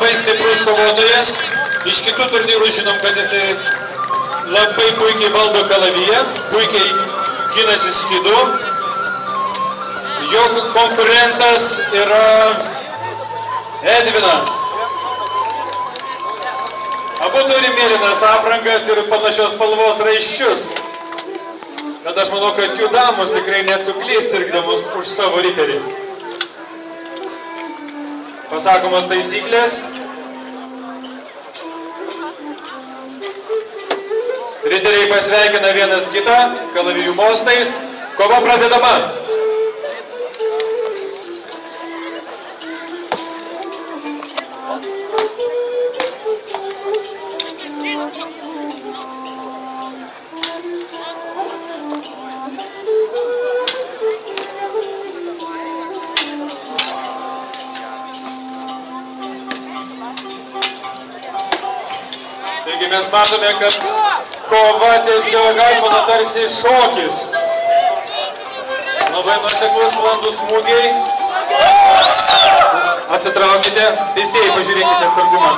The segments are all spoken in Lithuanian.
labai stiprus kovotojas. Iš kitų turnyrų žinom, kad jisai labai puikiai valdo kalaviją, puikiai ginasi skydu. Jo konkurentas yra Edvinas. Abu turi mėlynas aprangas ir panašios spalvos raiščius. Bet aš manau, kad jų damos tikrai nesuklys sirgdamus už savo riterį. Pasakomos taisyklės. Riteriai pasveikina vienas kitą, kalavijų mostais. Kova pradedama. Taigi mes matome, kad kova tiesiog gaipona tarsi šokis. Labai nuoseklus sklandus smūgiai. Atsitraukite, teisėjai, pažiūrėkite atsargumą.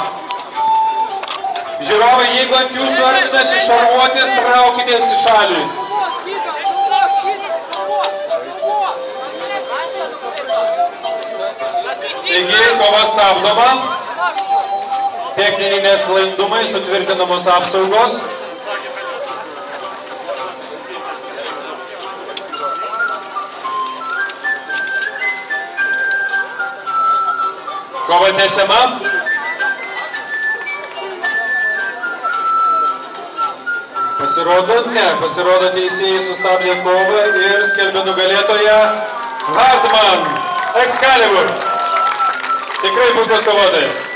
Žiūrovai, jeigu ant jūsų artinasi šarvuotis, traukitės į šalį. Taigi, kova stabdoma. Techniniai nesklandumai, sutvirtinamos apsaugos. Kova tęsiama. Pasirodo teisėjai sustabdė kovą ir skelbė nugalėtoją Hartman Excalibur. Tikrai puikus kovotojas.